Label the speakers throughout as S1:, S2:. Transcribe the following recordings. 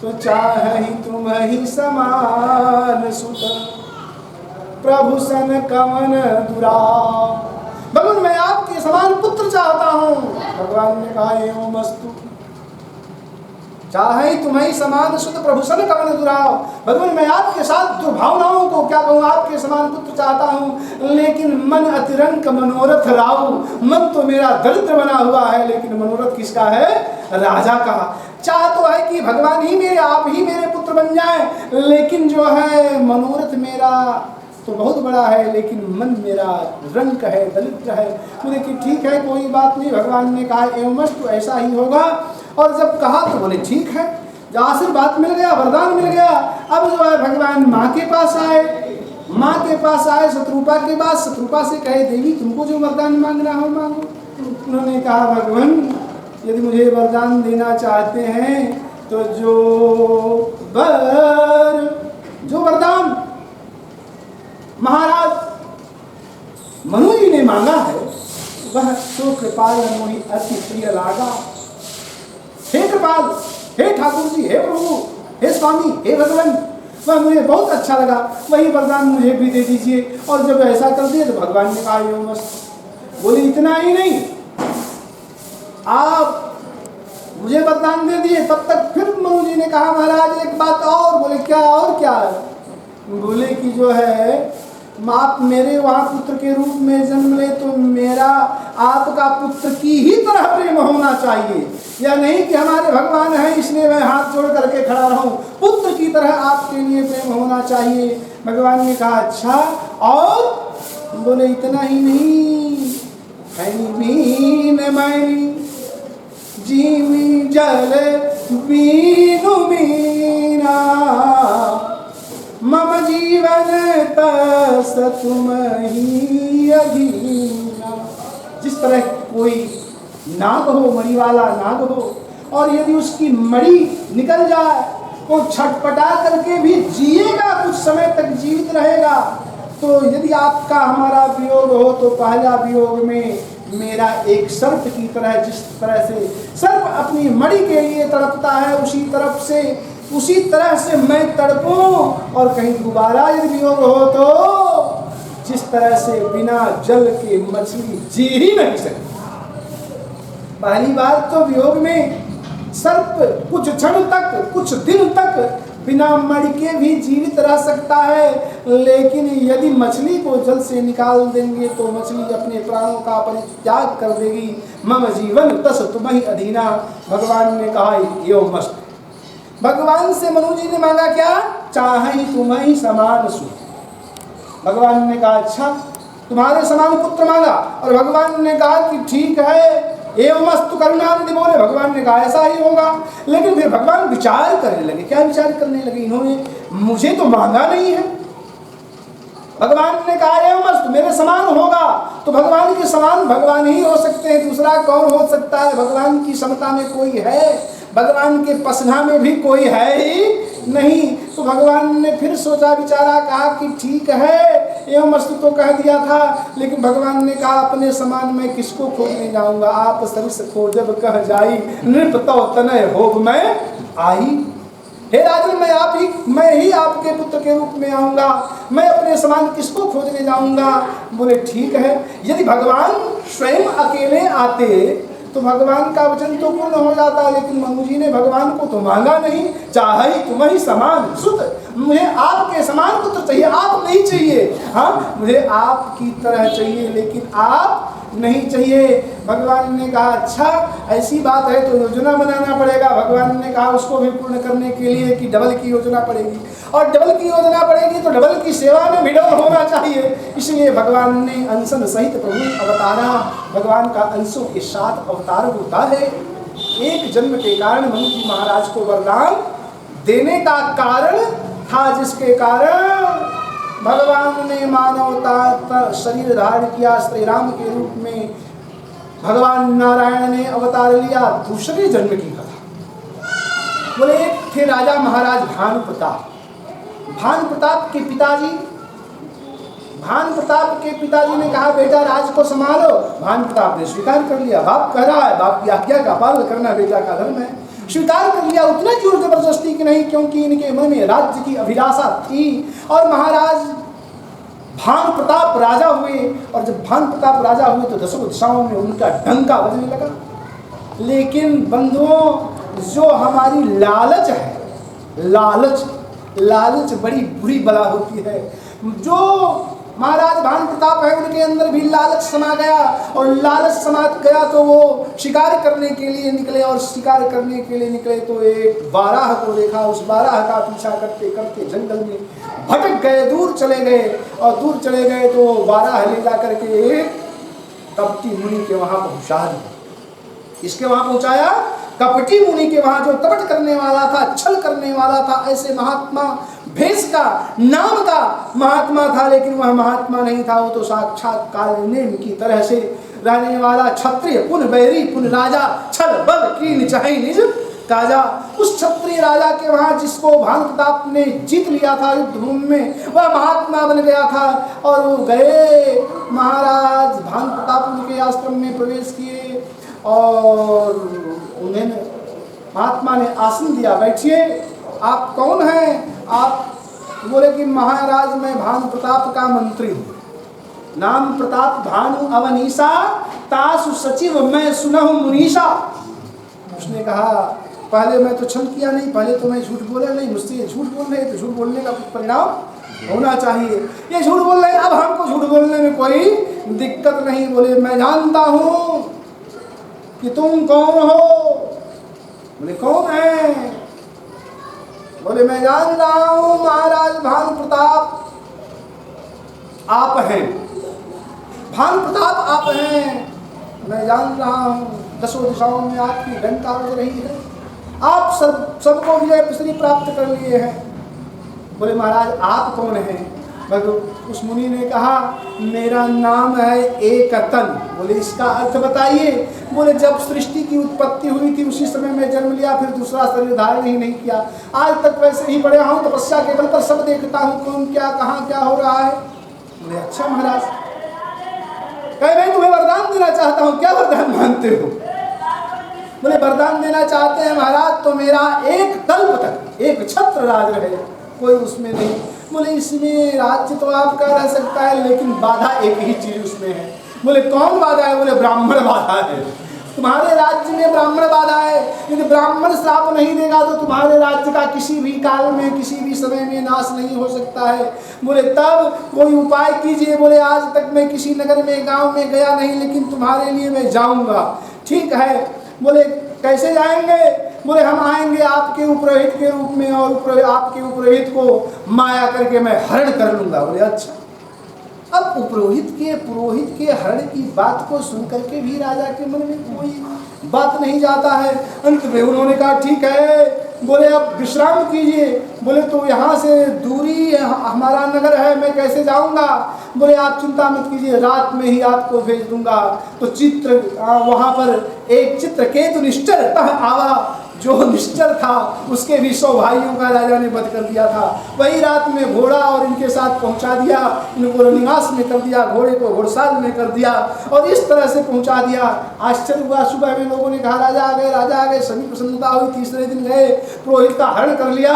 S1: तो चाहे तुम ही समान सुत प्रभु सन कवन दुराव। भगवान मैं आपके समान पुत्र चाहता हूँ। भगवान ने कहा एवं मस्तु, चाहे तुम्हें समान सुत प्रभु सन कवन दुराव। भगवान मैं आपके साथ दुर्भावनाओं को क्या कहूँ, आपके समान पुत्र चाहता हूँ, लेकिन मन अतिरंक मनोरथ राव। मन तो मेरा दरिद्र बना हुआ है, लेकिन मनोरथ किसका है, राजा का। चाह तो है कि भगवान ही मेरे, आप ही मेरे पुत्र बन जाएं, लेकिन जो है मनोरथ मेरा तो बहुत बड़ा है, लेकिन मन मेरा रंक है, दरिद्र है। बोले कि ठीक है कोई बात नहीं। भगवान ने कहा एवमस्तु, ऐसा ही होगा। और जब कहा तो बोले ठीक है, जब आशीर्वाद मिल गया, वरदान मिल गया। अब जो है भगवान माँ के पास आए, माँ के पास आए शत्रुपा के पास। शत्रुपा से कहे देवी तुमको जो वरदान मांगना हो मांगो। उन्होंने कहा भगवान यदि मुझे वरदान देना चाहते हैं तो जो वरदान महाराज मनु जी ने मांगा है वह तो कृपाल मोहि अति प्रिय लागा। हे कृपाल, हे ठाकुर जी, हे प्रभु, हे स्वामी, हे भगवान, वह मुझे बहुत अच्छा लगा, वही वरदान मुझे भी दे दीजिए। और जब ऐसा कर दिया तो भगवान ने कहा यो मस्त। बोले इतना ही नहीं, आप मुझे वरदान दे दिए। तब तक फिर मनु जी ने कहा महाराज एक बात और। बोले क्या, और क्या है? बोले कि जो है आप मेरे वहाँ पुत्र के रूप में जन्म ले तो मेरा आपका पुत्र की ही तरह प्रेम होना चाहिए, या नहीं कि हमारे भगवान हैं इसलिए मैं हाथ जोड़ करके खड़ा रहूं। पुत्र की तरह आपके लिए प्रेम होना चाहिए। भगवान ने कहा अच्छा, और बोले इतना ही नहीं, जीवी जल बीनु बीना मम जीवन तस तुम ही अधीना। जिस तरह कोई नाग हो, मणि वाला नाग हो, और यदि उसकी मणि निकल जाए तो छटपटा करके भी जिएगा, कुछ समय तक जीवित रहेगा। तो यदि आपका हमारा वियोग हो तो पहला वियोग में मेरा एक सर्प की तरह, जिस तरह से सर्प अपनी मणि के लिए तड़पता है उसी तरह से मैं तड़पूं। और कहीं दोबारा यदि वियोग हो तो जिस तरह से बिना जल के मछली जी ही नहीं सकती। पहली बार तो वियोग में सर्प कुछ क्षण तक, कुछ दिन तक बिना मर के भी जीवित रह सकता है, लेकिन यदि मछली को जल से निकाल देंगे तो मछली अपने प्राणों का परित्याग कर देगी। मम जीवन तस तुम्हि अधीना। भगवान ने कहा यो मस्त। भगवान से मनु जी ने मांगा क्या, चाहे तुम्हि समान सुत। भगवान ने कहा अच्छा, तुम्हारे समान पुत्र मांगा। और भगवान ने कहा कि ठीक है एवमस्तु करुणानिधि बोले। भगवान ने कहा ऐसा ही होगा। लेकिन फिर भगवान विचार करने लगे। क्या विचार करने लगे? इन्होंने मुझे तो मांगा नहीं है। भगवान ने कहा एवमस्तु मेरे समान होगा, तो भगवान के समान भगवान ही हो सकते हैं, दूसरा कौन हो सकता है? भगवान की समता में कोई है? भगवान के पसना में भी कोई है ही नहीं। तो भगवान ने फिर सोचा विचारा, कहा कि ठीक है एवमस्तु तो कह दिया था, लेकिन भगवान ने कहा अपने समान में किसको खोजने जाऊंगा। आप सरिस खोजब कह जाई, नृप तो तनय होब मैं आई। हे राजन, मैं ही आपके पुत्र के रूप में आऊंगा, मैं अपने समान किसको खोजने जाऊंगा। बोले ठीक है। यदि भगवान स्वयं अकेले आते तो भगवान का वचन तो पूर्ण हो जाता, लेकिन मनु जी ने भगवान को तो मांगा नहीं। चाहे तुम्हें समान सुत, मुझे आपके समान पुत्र चाहिए, आप नहीं चाहिए। हाँ, मुझे आपकी तरह चाहिए, लेकिन आप नहीं चाहिए। भगवान ने कहा अच्छा ऐसी बात है तो योजना बनाना पड़ेगा। भगवान ने कहा उसको भी पूर्ण करने के लिए कि डबल की योजना पड़ेगी, और डबल की योजना पड़ेगी तो डबल की सेवा में भी डबल होना चाहिए। इसलिए भगवान ने अंशन सहित प्रभु अवतारा। भगवान का अंशों के साथ अवतार होता है। एक जन्म के कारण मनु जी महाराज को वरदान देने का कारण था, जिसके कारण भगवान ने मानवता शरीर धारण किया। श्री राम के रूप में भगवान नारायण ने अवतार लिया। दूसरे जन्म की कथा बोले, एक थे राजा महाराज भानु प्रताप। भानु प्रताप के पिताजी ने कहा बेटा राज को संभालो। भानु प्रताप ने स्वीकार कर लिया। बाप कह रहा है, बाप की आज्ञा का पालन करना बेटा का धर्म है। स्वीकार कर लिया। उतना जोर जबरदस्ती कि नहीं, क्योंकि इनके मन में राज्य की अभिलाषा थी। और महाराज भानु प्रताप राजा हुए, और जब भानु प्रताप राजा हुए तो दसों दिशाओं में उनका डंका बजने लगा। लेकिन बंधुओं, जो हमारी लालच है, लालच बड़ी बुरी बला होती है। जो महाराज भानु प्रताप है, उनके अंदर भी लालच समा गया, और लालच समा गया तो वो शिकार करने के लिए निकले, और शिकार करने के लिए निकले तो एक बाराह को देखा। उस बाराह का पीछा करते करते जंगल में भटक गए, दूर चले गए, और दूर चले गए तो बाराह ले जा करके एक कपटी मुनि के वहां पहुंचा दिया। इसके वहां पहुंचाया, कपटी मुनि के वहां, जो कपट करने वाला था, छल करने वाला था, ऐसे महात्मा भेष का, नाम का महात्मा था, लेकिन वह महात्मा नहीं था, वो तो साक्षात कालनेम की तरह से रहने वाला क्षत्रिय, पुन बैरी, पुन राजा, छल बल कीन चाहे निज काजा। उस क्षत्रिय राजा के वहां, जिसको भानु प्रताप ने जीत लिया था युद्ध भूमि में, वह महात्मा बन गया था। और वो गए, महाराज भानु प्रताप उनके आश्रम में प्रवेश किए, और उन्हें महात्मा ने आसन दिया, बैठिए, आप कौन हैं? आप बोले कि महाराज मैं भानु प्रताप का मंत्री हूँ, नाम प्रताप भानु अवनीशा, तासु सचिव मैं सुनहु मुनीषा। उसने कहा पहले मैं तो छल किया नहीं, पहले तो मैं झूठ बोला नहीं, मुझसे ये झूठ बोल रहे, तो झूठ बोलने का कुछ परिणाम होना चाहिए, ये झूठ बोल रहे, अब हमको झूठ बोलने में कोई दिक्कत नहीं। बोले मैं जानता हूँ कि तुम कौन हो। बोले कौन है? बोले मैं जान रहा हूं महाराज भानु प्रताप आप हैं, भानु प्रताप आप हैं, मैं जान रहा हूं, दसों दिशाओं में आपकी घंटा बज रही है, आप सबको विजय पुष्टि प्राप्त कर लिए हैं। बोले महाराज आप कौन हैं? उस मुनि ने कहा मेरा नाम है एकतन। बोले इसका अर्थ बताइए। बोले जब सृष्टि की उत्पत्ति हुई थी उसी समय मैं जन्म लिया, फिर दूसरा शरीर धारण ही नहीं किया, आज तक वैसे ही पड़े हूँ, तपस्या के बल पर सब देखता हूँ कौन क्या कहाँ क्या हो रहा है। बोले अच्छा महाराज, कहे मैं तुम्हें वरदान देना चाहता हूँ, क्या वरदान मांगते हो? बोले वरदान देना चाहते हैं महाराज तो मेरा एक कल्प तक एक छत्र राज रहे, कोई उसमें नहीं। बोले इसमें राज्य तो आपका रह सकता है, लेकिन बाधा एक ही चीज उसमें है। बोले कौन बाधा है? बोले ब्राह्मण बाधा है, तुम्हारे राज्य में ब्राह्मण बाधा है, यदि ब्राह्मण श्राप नहीं देगा तो तुम्हारे राज्य का किसी भी काल में किसी भी समय में नाश नहीं हो सकता है। बोले तब कोई उपाय कीजिए। बोले आज तक मैं किसी नगर में गांव में गया नहीं, लेकिन तुम्हारे लिए मैं जाऊंगा। ठीक है। बोले कैसे जाएंगे? बोले हम आएंगे आपके उपरोहित के रूप में, और आपके उपरोहित को माया करके मैं हरण कर लूंगा। बोले अच्छा। अब पुरोहित के हरण की बात को सुन करके भी राजा के मन में कोई बात नहीं जाता है। अंत में उन्होंने कहा ठीक है, बोले अब विश्राम कीजिए। बोले तो यहाँ से दूरी हमारा नगर है, मैं कैसे जाऊँगा? बोले आप चिंता मत कीजिए, रात में ही आपको भेज दूंगा। तो चित्र वहाँ पर एक चित्रकेतु निश्चर आवा, जो निश्चर था उसके भी 100 भाइयों का राजा ने वध कर दिया था। वही रात में घोड़ा और इनके साथ पहुंचा दिया, इनको निवास में कर दिया, घोड़े को घोड़साल में कर दिया, और इस तरह से पहुंचा दिया। आश्चर्य हुआ, सुबह में लोगों ने कहा राजा आ गए, राजा आ गए, सभी प्रसन्नता हुई। तीसरे दिन गए, पुरोहित का हरण कर लिया,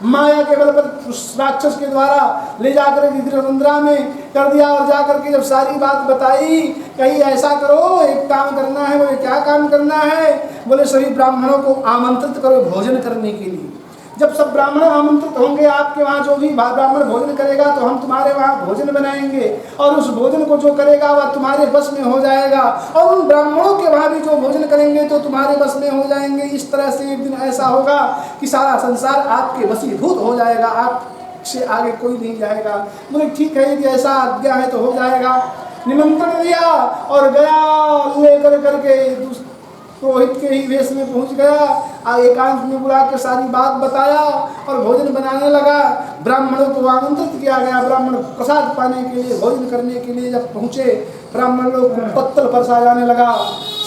S1: माया के बल पर राक्षस के द्वारा ले जाकर विद्रवंद्रा में कर दिया। और जाकर के जब सारी बात बताई, कहीं ऐसा करो, एक काम करना है। बोले क्या काम करना है? बोले सभी ब्राह्मणों को आमंत्रित करो भोजन करने के लिए। जब सब ब्राह्मण आमंत्रित होंगे आपके वहाँ, जो भी ब्राह्मण भोजन करेगा तो हम तुम्हारे वहाँ भोजन बनाएंगे, और उस भोजन को जो करेगा वह तुम्हारे बस में हो जाएगा, और उन ब्राह्मणों के वहाँ भी जो भोजन करेंगे तो तुम्हारे बस में हो जाएंगे। इस तरह से एक दिन ऐसा होगा कि सारा संसार आपके वशीभूत हो जाएगा, आपसे आगे कोई नहीं जाएगा। बोले ठीक है, यदि ऐसा आज्ञा है तो हो जाएगा। निमंत्रण दिया और गया, लेकर करके पुरोहित के ही वेश में पहुंच गया। एकांत में बुला के सारी बात बताया और भोजन बनाने लगा। ब्राह्मणों को आमंत्रित किया गया। ब्राह्मण प्रसाद पाने के लिए, भोजन करने के लिए जब पहुंचे, ब्राह्मण लोग पत्तल परसा जाने लगा,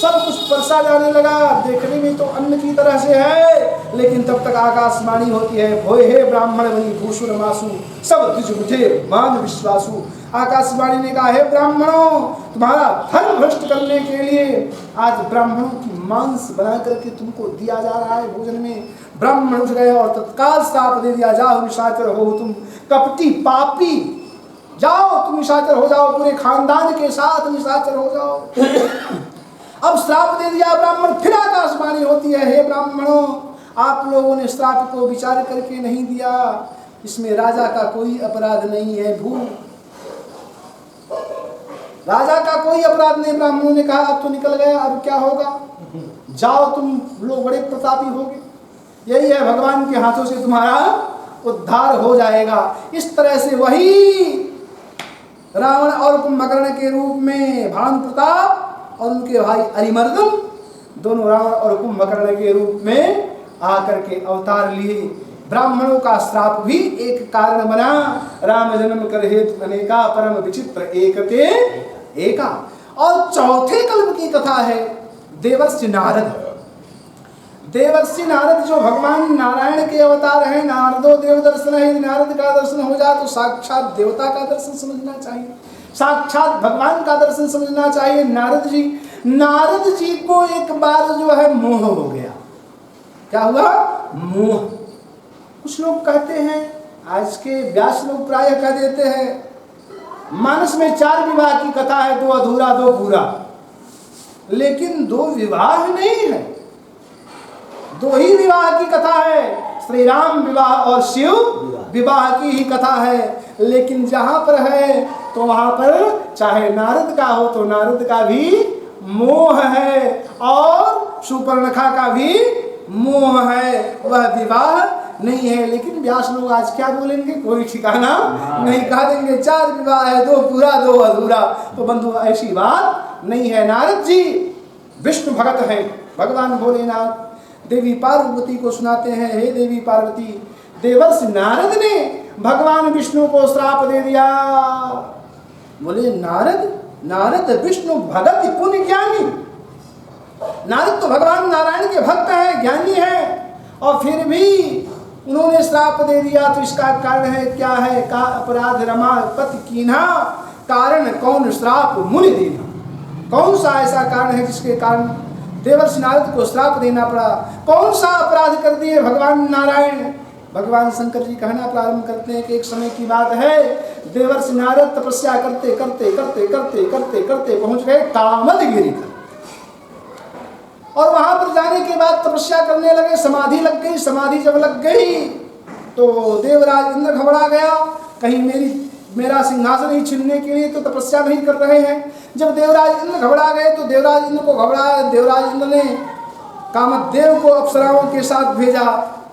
S1: सब कुछ परसा जाने लगा। देखने में तो अन्न की तरह से है, लेकिन तब तक आकाशवाणी होती है, भोय हे ब्राह्मण बनी भूषुर मासु, सब द्विज उठे मान विश्वासु। आकाशवाणी ने कहा हे ब्राह्मणों, तुम्हारा धर्म भ्रष्ट करने के लिए आज ब्राह्मणों की मांस बना करके तुमको दिया जा रहा है भोजन में। ब्राह्मण उठ गए और तत्काल श्राप दे दिया, जाओ निशाचर हो तुम, कपटी पापी, जाओ तुम निशाचर हो जाओ, पूरे खानदान के साथ निशाचर हो जाओ। अब श्राप दे दिया ब्राह्मण, फिर आकाशवाणी होती है, हे ब्राह्मणों, आप लोगों ने श्राप को विचार करके नहीं दिया, इसमें राजा का कोई अपराध नहीं है। भूल, राजा का कोई अपराध नहीं। ब्राह्मणों ने कहा अब तो निकल गया, अब क्या होगा, जाओ तुम लोग बड़े प्रतापी होगे, यही है भगवान के हाथों से तुम्हारा उद्धार हो जाएगा। इस तरह से वही रावण और कुंभकर्ण के रूप में भानु प्रताप और उनके भाई अरिमर्दन दोनों रावण और कुंभकर्ण के रूप में आकर के अवतार लिए। ब्राह्मणों का श्राप भी एक कारण बना, राम जन्म कर हेतु अनेका परम विचित्र एकते एका। और चौथे कल्प की कथा है देवर्षि नारद। देवर्षि नारद जो भगवान नारायण के अवतार हैं, नारदो देव दर्शन है, नारद का दर्शन हो जाए तो साक्षात देवता का दर्शन समझना चाहिए, साक्षात भगवान का दर्शन समझना चाहिए। नारद जी को एक बार जो है मोह हो गया। क्या हुआ? मोह। कुछ लोग कहते हैं, आज के व्यास लोग प्राय कह देते हैं, मानस में 4 विवाह की कथा है, 2 अधूरा 2 पूरा, लेकिन 2 विवाह नहीं है, 2 ही विवाह की कथा है। श्री राम विवाह और शिव विवाह की ही कथा है। लेकिन जहां पर है तो वहां पर चाहे नारद का हो तो नारद का भी मोह है और सुपर्णखा का भी मोह है, वह विवाह नहीं है। लेकिन व्यास लोग आज क्या बोलेंगे, कोई ठिकाना नहीं, कह देंगे 4 विवाह है, 2 पूरा 2 अधूरा। तो बंधु ऐसी बात नहीं है। नारद जी विष्णु भगत है। भगवान भोलेनाथ देवी पार्वती को सुनाते हैं, हे देवी पार्वती, देवर्षि नारद ने भगवान विष्णु को श्राप दे दिया। बोले नारद विष्णु भगत पुण्य ज्ञानी, नारद तो भगवान नारायण के भक्त हैं, ज्ञानी हैं, और फिर भी उन्होंने श्राप दे दिया। तो इसका कारण है क्या है? का अपराध रमा पति कीन्हा, कारण कौन श्राप मुनि देना। कौन सा ऐसा कारण है जिसके कारण देवर्षि नारद को श्राप देना पड़ा? कौन सा अपराध कर दिए भगवान नारायण? भगवान शंकर जी कहना प्रारंभ करते हैं कि एक समय की बात है, देवर्षि नारद तपस्या करते करते करते करते करते करते पहुंच गए कामदगिरि पर। और वहां पर जाने के बाद तपस्या करने लगे, समाधि लग गई। समाधि जब लग गई तो देवराज इंद्र घबरा गया, कहीं मेरा सिंहासन ही छीनने के लिए तो तपस्या नहीं कर रहे हैं। जब देवराज इंद्र घबरा गए तो देवराज इंद्र को घबराया, देवराज इंद्र ने कामदेव को अप्सराओं के साथ भेजा,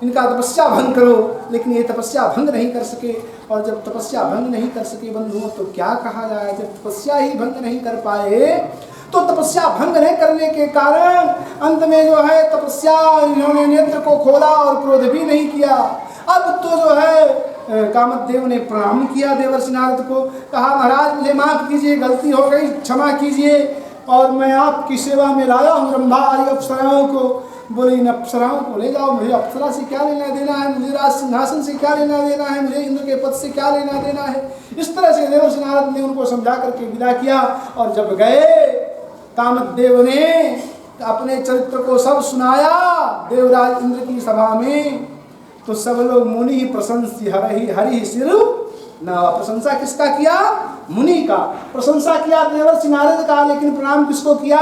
S1: इनका तपस्या भंग करो। लेकिन ये तपस्या भंग नहीं कर सके। और जब तपस्या भंग नहीं कर सके बंधुओं तो क्या कहा जाए, जब तपस्या ही भंग नहीं कर पाए तो तपस्या भंग नहीं करने के कारण अंत में जो है तपस्या इन्होंने नेत्र को खोला और क्रोध भी नहीं किया। अब तो जो है कामदेव ने प्रणाम किया देवर्षि नारद को, कहा महाराज मुझे माफ कीजिए, गलती हो गई, क्षमा कीजिए, और मैं आपकी सेवा में लाया हूँ रंभा आदि अप्सराओं को। बोले इन अप्सराओं को ले जाओ, मुझे अप्सरा से क्या लेना देना है, मुझे राज सिंहासन से क्या लेना देना है, मुझे इंद्र के पद से क्या लेना देना है। इस तरह से देवर्षि नारद ने उनको समझा करके विदा किया। और जब गए कामदेव ने अपने चरित्र को सब सुनाया देवराज इंद्र की सभा में, तो सब लोग मुनि प्रशंसी हरि सिर न। प्रशंसा किसका किया? मुनि का। प्रशंसा किया देवर्षि नारद का, लेकिन प्रणाम किसको किया?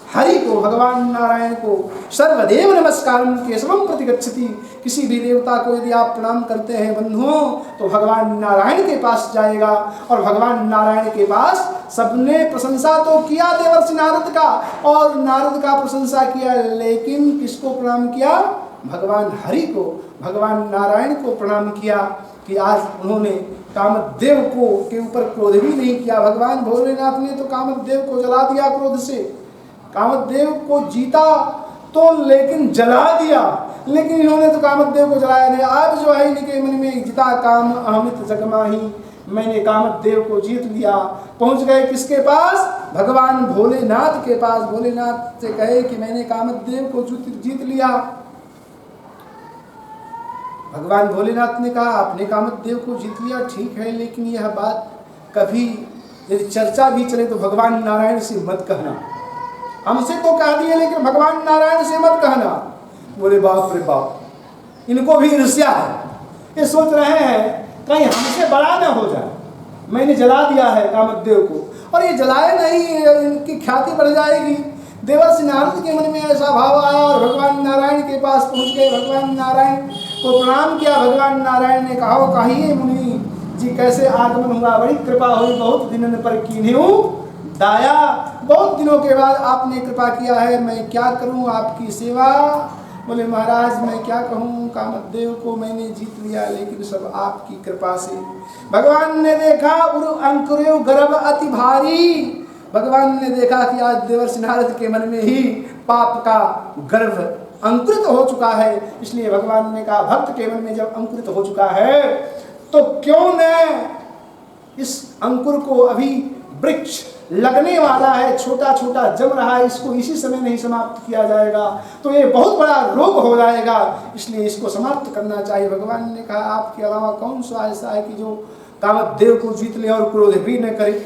S1: हरि को, भगवान नारायण को। सर्वदेव नमस्कारम केशवम प्रतिगच्छति। किसी भी देवता को यदि आप प्रणाम करते हैं बंधुओं तो भगवान नारायण के पास जाएगा। और भगवान नारायण के पास सबने प्रशंसा तो किया देवर्षि नारद का, और नारद का प्रशंसा किया, लेकिन किसको प्रणाम किया? भगवान हरि को, भगवान नारायण को प्रणाम किया। कि आज उन्होंने कामदेव को के ऊपर क्रोध भी नहीं किया। भगवान भोलेनाथ ने तो कामदेव को जला दिया क्रोध से, कामदेव को जीता तो लेकिन जला दिया, लेकिन इन्होंने तो कामदेव को जलाया नहीं। आज जो है इनके मन में जिता काम अहमित जगमाही, मैंने कामदेव को जीत लिया। पहुंच गए किसके पास? भगवान भोलेनाथ के पास। भोलेनाथ से कहे कि मैंने कामदेव को जीत लिया। भगवान भोलेनाथ ने कहा आपने कामदेव को जीत लिया, ठीक है, लेकिन यह बात कभी यदि चर्चा भी चले तो भगवान नारायण से मत कहना। हमसे तो कह दिए लेकिन भगवान नारायण से मत कहना। बोले बाप रे बाप, इनको भी ईर्ष्या है, ये सोच रहे हैं कहीं हमसे बड़ा ना हो जाए। मैंने जला दिया है कामदेव को और ये जलाए नहीं, इनकी ख्याति बढ़ जाएगी। देवर्षि नारद के मन में ऐसा भाव आया और भगवान नारायण के पास पहुंच गए। भगवान नारायण को प्रणाम किया। भगवान नारायण ने कहा, कहिए मुनि जी कैसे आगमन हुआ, बड़ी कृपा हुई, बहुत दिनों पर कीन्हू दाया, बहुत दिनों के बाद आपने कृपा किया है, मैं क्या करूं आपकी सेवा। बोले महाराज मैं क्या कहूँ, कामदेव को मैंने जीत लिया लेकिन सब आपकी कृपा से। भगवान ने देखा उर अंकुरेव गर्भ अति भारी। भगवान ने देखा कि आज देवर्षि नारद के मन में ही पाप का गर्भ अंकुरित हो चुका है। इसलिए भगवान ने कहा भक्त के मन में जब अंकुरित हो चुका है तो क्यों न इस अंकुर को, अभी वृक्ष लगने वाला है, छोटा छोटा जम रहा है, इसको इसी समय नहीं समाप्त किया जाएगा तो ये बहुत बड़ा रोग हो जाएगा, इसलिए इसको समाप्त करना चाहिए। भगवान ने कहा आपके अलावा कौन सा ऐसा है कि जो कामदेव को जीत ले और क्रोध भी न करे।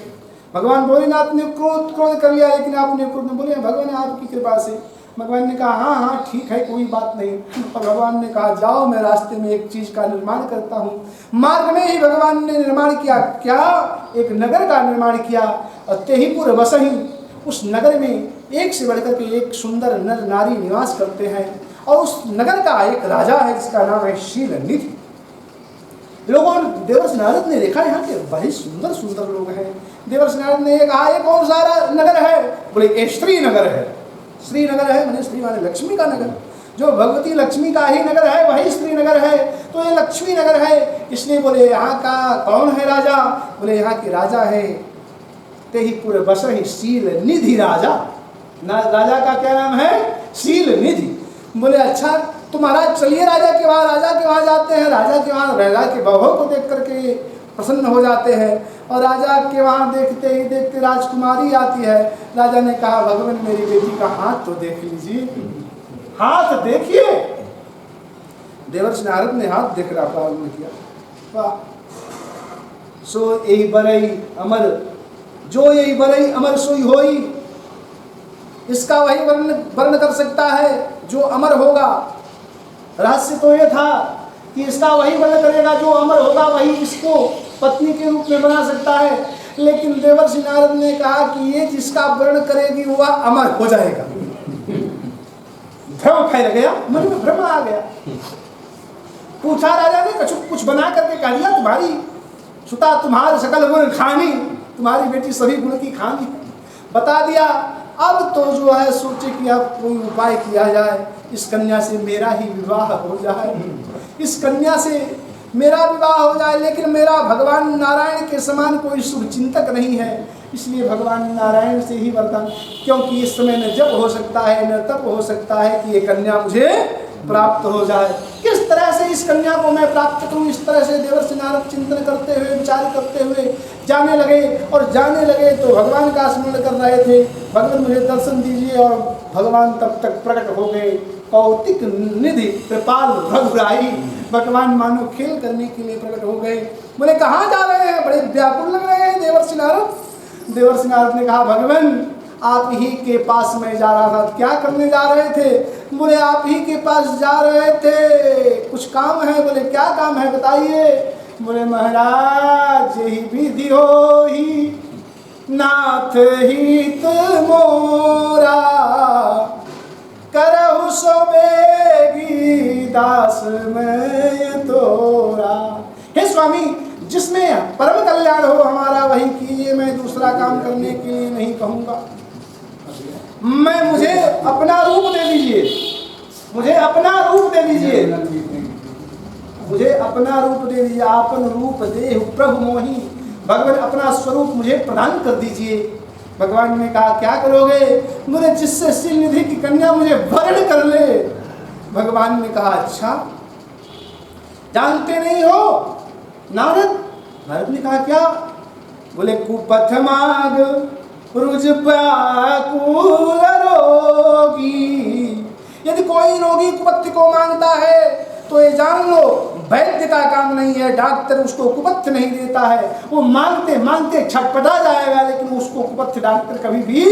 S1: भगवान भोलेनाथ ने क्रोध कर लिया लेकिन आपने क्रोध न बोले, भगवान आपकी कृपा से। भगवान ने कहा हाँ हाँ ठीक है कोई बात नहीं। और भगवान ने कहा जाओ मैं रास्ते में एक चीज का निर्माण करता हूँ। मार्ग में ही भगवान ने निर्माण किया, क्या, एक नगर का निर्माण किया और तेहीपुर बसही, उस नगर में एक से बढ़कर के एक सुंदर नर नारी निवास करते हैं और उस नगर का एक राजा है जिसका नाम है शीलनिधि। लोगों देवर्षि नारद ने देखा यहाँ के बड़े सुंदर सुंदर लोग हैं। देवर्षि नारद ने कहा ये कौन सा नगर है, बोले ये श्रीनगर है। श्रीनगर है मैंने श्री माने लक्ष्मी का नगर, जो भगवती लक्ष्मी का ही नगर है वही श्रीनगर है, तो ये लक्ष्मी नगर है। इसलिए बोले यहाँ का कौन है राजा, बोले यहाँ के राजा है तेहीपुर बसही शीलनिधि राजा। राजा का क्या नाम है, शीलनिधि। बोले अच्छा तो महाराज चलिए राजा के वहाँ जाते हैं। राजा के वहाँ राजा के वैभव को देख करके प्रसन्न हो जाते हैं और राजा के वहाँ देखते ही देखते राजकुमारी आती है। राजा ने कहा भगवान मेरी बेटी का हाथ तो देख लीजिए, हाथ देखिए। देवर्षि नारद ने हाथ देख रहा प्रारंभ किया, वाह सो यही बरई अमर, जो यही बरई अमर सोई होई, इसका वही वर्ण कर सकता है जो अमर होगा। रहस्य तो ये था कि इसका वही वर्ण करेगा जो अमर होगा, वही इसको पत्नी के रूप में बना सकता है। लेकिन देवर्षि नारद ने कहा कि ये जिसका वर्ण करेगी वह अमर हो जाएगा। भ्रम फैल गया, मन में भ्रम आ गया। पूछा राजा ने, कुछ बना करके कह दिया तुम्हारी सुता तुम्हारे सकल गुण खानी, तुम्हारी बेटी सभी गुण की खानी, बता दिया। अब तो जो है सोचे कि अब कोई उपाय किया जाए, इस कन्या से मेरा ही विवाह हो जाए, इस कन्या से मेरा विवाह हो जाए। लेकिन मेरा भगवान नारायण के समान कोई शुभ चिंतक नहीं है, इसलिए भगवान नारायण से ही वरदान, क्योंकि इस समय न जब हो सकता है न तब हो सकता है कि ये कन्या मुझे प्राप्त हो जाए। किस तरह से इस कन्या को मैं प्राप्त करूं, इस तरह से देवर्षि नारद चिंतन करते हुए, विचार करते हुए जाने लगे। और जाने लगे तो भगवान का स्मरण कर रहे थे, भगवान मुझे दर्शन दीजिए। और भगवान तब तक प्रकट हो गए, कौतिक निधि कृपाल रघुराई। भगवान मानो खेल करने के लिए प्रकट हो गए। बोले कहाँ जा रहे हैं, बड़े व्याकुल लग रहे हैं देवर्षि नारद। देवर्षि नारद ने कहा भगवान आप ही के पास मैं जा रहा था। क्या करने जा रहे थे, बोले आप ही के पास जा रहे थे, कुछ काम है। बोले क्या काम है बताइए। बोले महाराज यही विधि हो ही नाथ हित मोरा, करहु सो बेगी दास में तोरा। हे स्वामी जिसमें परम कल्याण हो हमारा वही कीजिए, मैं दूसरा काम करने के लिए नहीं कहूँगा। मुझे अपना रूप दे दीजिए, मुझे अपना रूप दे दीजिए, मुझे अपना रूप दे दीजिए। आपन रूप दे प्रभु मोही, भगवान अपना स्वरूप मुझे प्रदान कर दीजिए। भगवान ने कहा क्या करोगे, मुझे जिससे शीलनिधि की कन्या मुझे वर्ण कर ले। भगवान ने कहा अच्छा जानते नहीं हो नारद। नारद ने कहा क्या, बोले कुपथ माग रुज व्याकुल रोगी। यदि कोई रोगी कुपथ्य को मांगता है तो ये जान लो वैद्य का काम नहीं है, डॉक्टर उसको कुपथ्य नहीं देता है। वो मांगते मांगते छटपटा जाएगा लेकिन उसको कुपथ्य डॉक्टर कभी भी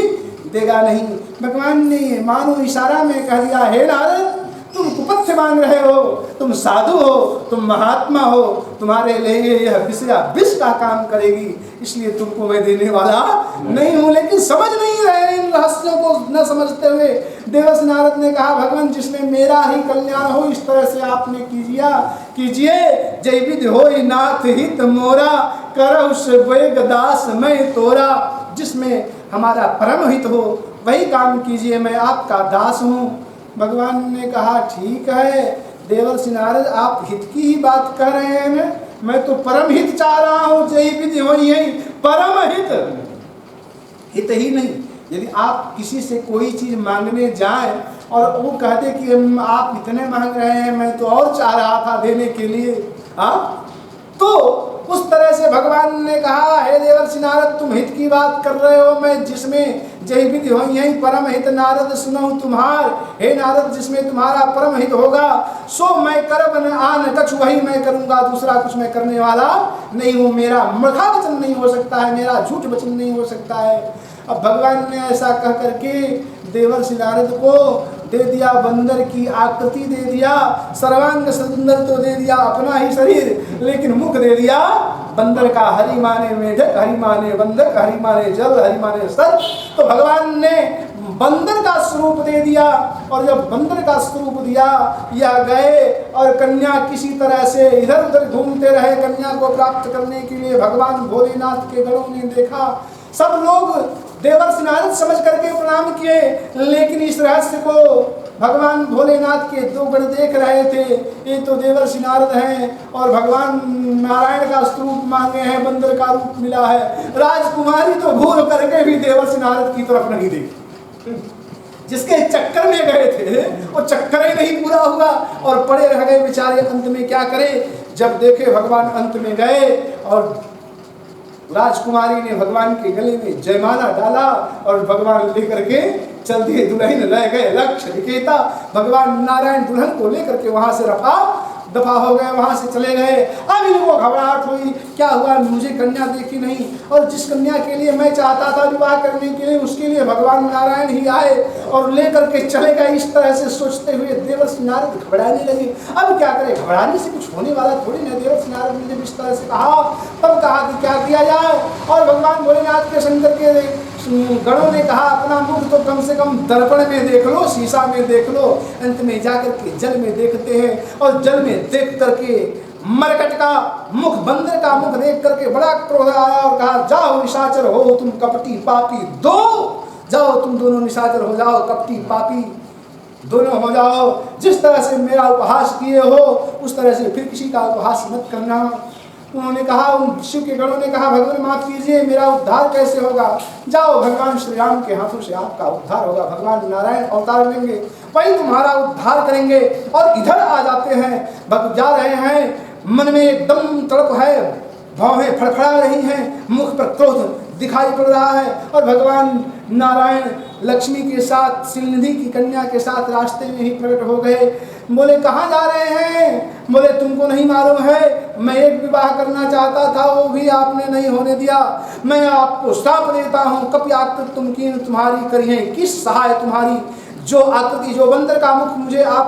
S1: देगा नहीं। भगवान ने मानो इशारा में कह दिया, हे नारद तुम कुपथ्य मांग रहे हो, तुम साधु हो, तुम महात्मा हो, तुम्हारे लिए यह विष का काम करेगी, इसलिए तुमको मैं देने वाला नहीं हूं। लेकिन समझ नहीं रहे, इन रहस्यों को न समझते हुए देवर्षि नारद ने कहा, भगवान जिसमें मेरा ही कल्याण हो इस तरह से आपने कीजिए। जय विधि होई नाथ हित मोरा, करहु सेवक दास मैं तोरा। जिसमें हमारा परम हित हो वही काम कीजिए, मैं आपका दास हूँ। भगवान ने कहा, ठीक है देवर्षि नारद, आप हित की ही बात कर रहे हैं ना, मैं तो परम हित चाह रहा हूँ। जय विधि होई है परम हित ही नहीं। यदि आप किसी से कोई चीज मांगने जाएं और वो कहते कि आप इतने मांग रहे हैं, मैं तो और चाह रहा था देने के लिए, तो उस तरह से भगवान ने कहा, हे देवर्षि नारद तुम हित की बात कर रहे हो, मैं जिसमें जय विधि होई है परम हित नारद सुनहु तुम्हार। हे नारद जिसमें तुम्हारा परम हित होगा सो मैं करब न आन कछु, वही मैं करूंगा, दूसरा कुछ मैं करने वाला नहीं हूँ। मेरा मृखा वचन नहीं हो सकता है, मेरा झूठ वचन नहीं हो सकता है। अब भगवान ने ऐसा कह करके देवर्षि नारद को दे दिया बंदर की आकृति, दे दिया सर्वांग सुंदर, तो दे दिया अपना ही शरीर, लेकिन मुख दे दिया बंदर का। हरि माने मेढक, हरि माने बंदर, हरि माने जल, हरि माने सर। तो भगवान ने बंदर का स्वरूप दे दिया, और जब बंदर का स्वरूप दिया या गए और कन्या किसी तरह से इधर उधर घूमते रहे कन्या को प्राप्त करने के लिए। भगवान भोलेनाथ के गणों ने देखा, सब लोग देवर्षि नारद समझ करके प्रणाम किए, लेकिन इस रहस्य को भगवान भोलेनाथ के दो गण देख रहे थे। ये तो देवर्षि नारद हैं और भगवान नारायण का स्वरूप मांगे हैं, बंदर का रूप मिला है। राजकुमारी तो भूल करके भी देवर्षि नारद की तरफ नहीं देखी, जिसके चक्कर में गए थे वो चक्कर ही नहीं पूरा हुआ और पड़े रह गए बेचारे। अंत में क्या करें, जब देखे भगवान अंत में गए और राजकुमारी ने भगवान के गले में जयमाला डाला और भगवान लेकर के चल दिए, दुल्हन रह गए लक्ष्य निकेता। भगवान नारायण दुल्हन को लेकर के वहां से रफा दफा हो गए, वहां से चले गए। अब इनको घबराहट हुई, क्या हुआ, मुझे कन्या देखी नहीं, और जिस कन्या के लिए मैं चाहता था विवाह करने के लिए उसके लिए भगवान नारायण ही आए और लेकर के चले गए। इस तरह से सोचते हुए देवर्षि नारद घबराने लगे। अब क्या करें, घबराने से कुछ होने वाला थोड़ी ना। देवर्षि नारद ने जब इस तरह से कहा, तब कहा कि क्या किया जाए, और भगवान भोलेनाथ के शंकर के गणों ने कहा, अपना मुख तो कम से कम दर्पण में देख लो, शीशा में देख लो। अंत में जाकर के जल में देखते हैं, और जल में देख करके मरकट का मुख, बंदर का मुख देख करके बड़ा क्रोध आया और कहा, जाओ निशाचर हो तुम कपटी पापी, दो जाओ तुम दोनों निशाचर हो जाओ, कपटी पापी दोनों हो जाओ। जिस तरह से मेरा उपहास किए हो उस तरह से फिर किसी का उपहास मत करना। उन्होंने कहा, उन शिव के गणों ने कहा, भगवान माफ कीजिए, मेरा उद्धार कैसे होगा, जाओ भगवान श्री राम के हाथों से आपका उद्धार होगा, भगवान नारायण अवतार लेंगे वही तुम्हारा उद्धार करेंगे। और इधर आ जाते हैं, जा रहे हैं, मन में एकदम तड़प है, भौहें फड़फड़ा रही हैं, मुख पर क्रोध दिखाई पड़ रहा है, और भगवान नारायण लक्ष्मी के साथ, सिलनिधि की कन्या के साथ रास्ते में ही प्रकट हो गए। बोले, कहाँ जा रहे हैं? बोले, तुमको नहीं मालूम है, मैं एक विवाह करना चाहता था, वो भी आपने नहीं होने दिया। मैं आपको श्राप देता हूँ, कपि आकृति तुम कीन तुम्हारी करी है, किस सहाय तुम्हारी, जो आकृति, जो बंदर का मुख मुझे आप